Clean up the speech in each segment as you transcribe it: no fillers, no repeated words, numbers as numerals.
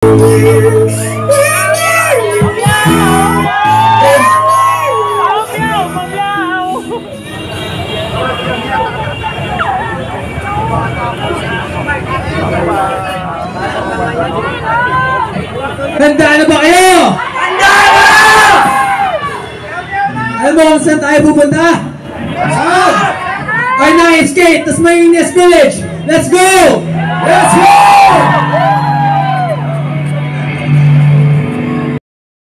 Handa na ba kayo? Handa na! Alam mo kung saan tayo pupunta? Saan? Arnaiz Gate, Tasmanias Village! Let's go! Let's go!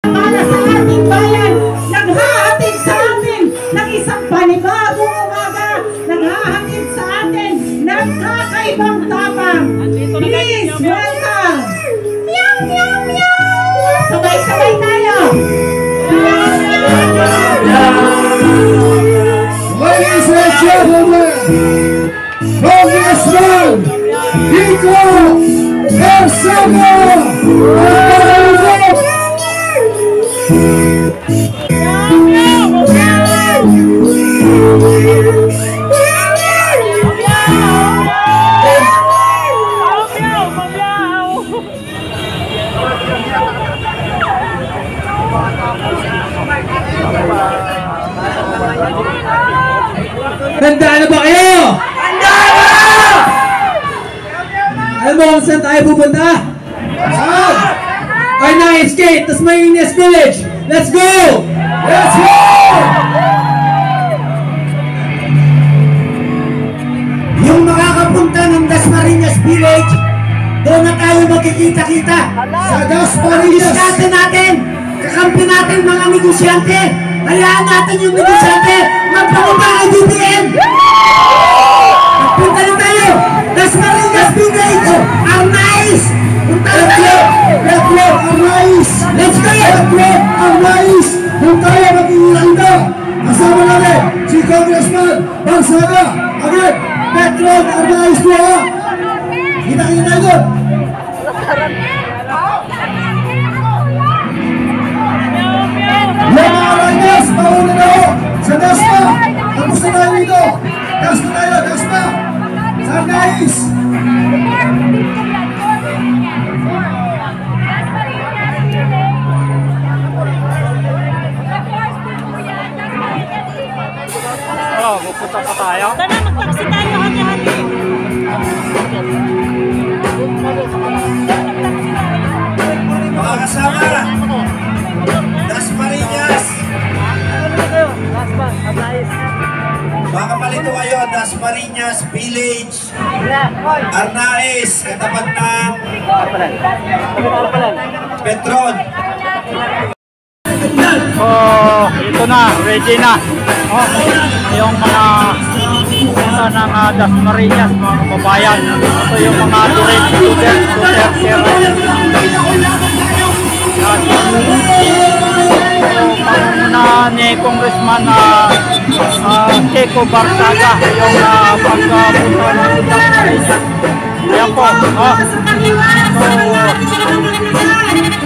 Para sa ating bayan, naghahatid sa atin ng isang panibagong umaga, naghahatid sa atin ng kakaibang tapang. Please welcome! Meow, meow, meow! Sabay-sabay tayo! Ladies and gentlemen, Congressman Kiko Bersama! Handa na ba kayo? Handa na! Alam mo kung saan tayo pupunta? Saan? Arnaiz Gate, Tasmanias Village! Let's go! Let's go! Yung makakapunta ng Dasmariñas Village, doon na tayo magkikita-kita. Sa Dasmariñas! Diskarte natin! Kakampi natin mga negosyante! Hayaan natin yung negosyante magpapunta kay BBM! Magpunta na tayo! Dasmariñas Village! Arnaiz! Punta na tayo! Let's go! Arnaiz! Let's go! Let's go! Arnaiz! Kung tayo magkikita, kasama natin si Congressman Barsaga! Agad! Petron Arnaiz po ha! Kita-kita tayo doon! Yung mga Arnaiz, mauna na ho! Sa Dasma! Tapos na tayo dito! Dasma tayo! Dasma! Sa Arnaiz! Oh, pupunta pa tayo. Tara, mag-taxi tayo, hati-hati. Mga kasama! Dasmariñas! Baka palito kayo, Dasmariñas Village, Arnaiz, katapat ng Petron. Oh, ito na, ready na. Oh, yung mga punta ng Dasmariñas, mga kababayan. Ito yung mga direct students, panguna ni Congressman Kiko Barsaga yung pagpunta ng Dasmariñas. Ayan po. Oh.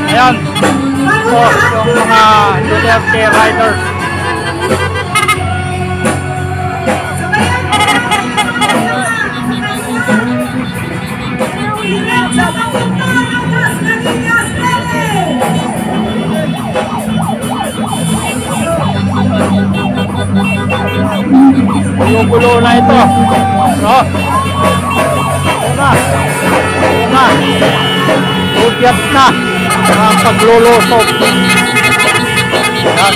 Ayan. Ito yung mga Duterte riders. Gulo-gulo na ito. So, una. Udyat na ang paglulusob. Yan.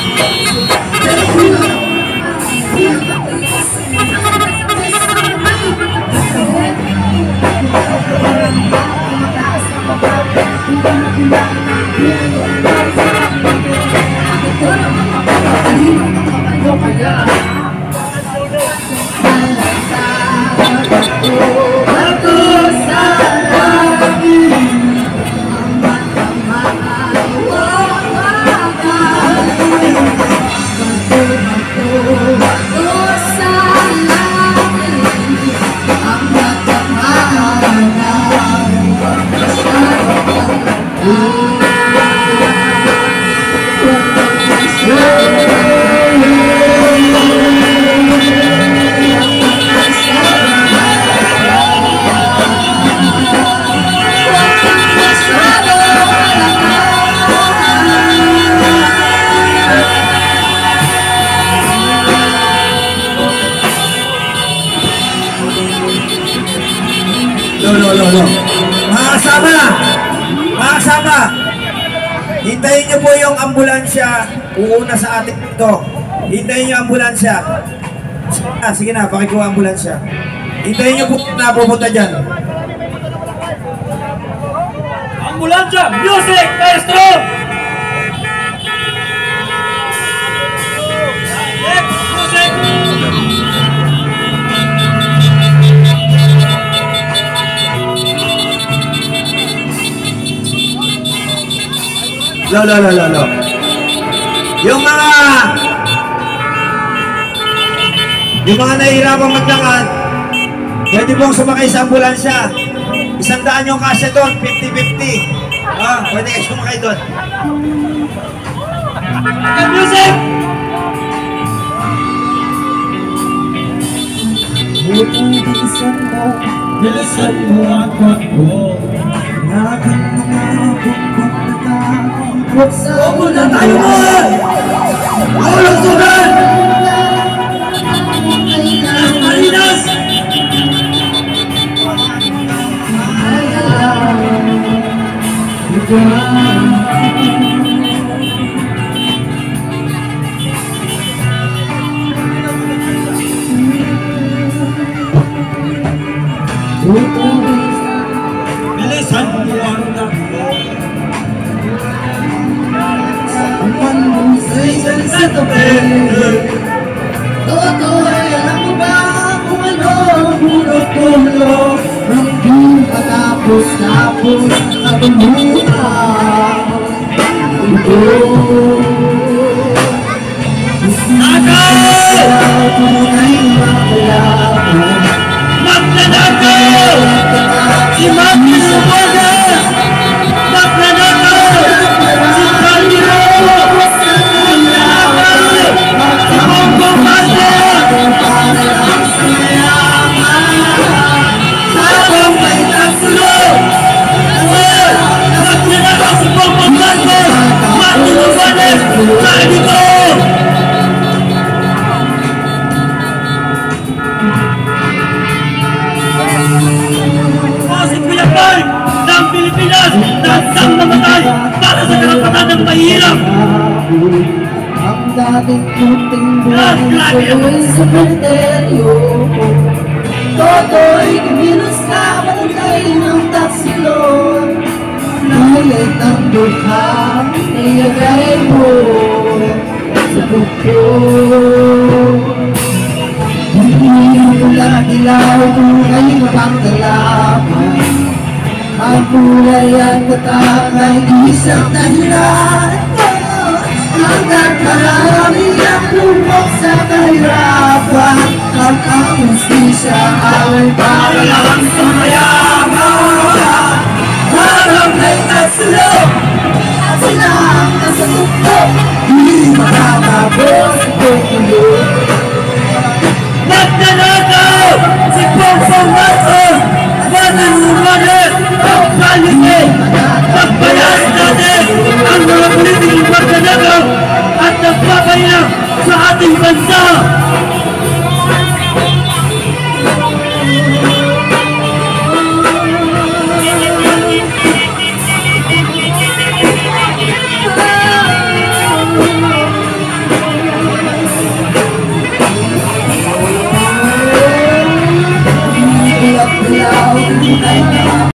yung ambulansya uuna sa atin ito. Hintayin nyo ambulansya. Sige na, pakikuha ambulansya. Hintayin nyo po na pupunta dyan. Ambulansya! Music! Maestro! Music! Lo. Yung mga nahihirapang maglakad, pwede pong sumakay sa ambulansya. 100 yung kasya doon, 50-50. Pwede kayo sumakay doon. Music! Bilisan mo ang takbo. Lakan mga bumbang natakot sa una tayo mo! Walang sugan! Las Marinas! Bilisan mo ang takbo. Sa tabi. Toto'y alam mo ba kung ano hulog-hulog ang di matapos-tapos na bumuhay. Nakaw! Tunay makalaban. Magnanakaw! Si Maki Subagas! Magnanakaw! Si Caliro! Si Bongo Manda! Sabang may tatlo! Magnanakaw si Bongo Manda! Maki Subagas! Caliro! Si Kuya Boy ng Pilipinas na siyang namatay para sa karapatan ng mahirap. Ang dating puting buhay ko'y sa kriterio. Toto'y kumilos ka matantay ng taksilon. Nahilit ang dukha, niyagay mo sa buko. Hindi mo lang ilaw kung ay mapagdalaman. Ang kulay at katangay isang dahilan. Hanggang marami ang lumok sa kahirapan. At ang hustisya ay para lang sa mayaman. Harap ay tatsulog at sila ang nasa tuktok. Hindi makakabos itong tulog. Magnanakaw! Si Bongbong Marcos! Mananungalit! Ang kalite! Pagbayas natin ang mga politikong magnanakaw at nagpapaya sa ating bansa!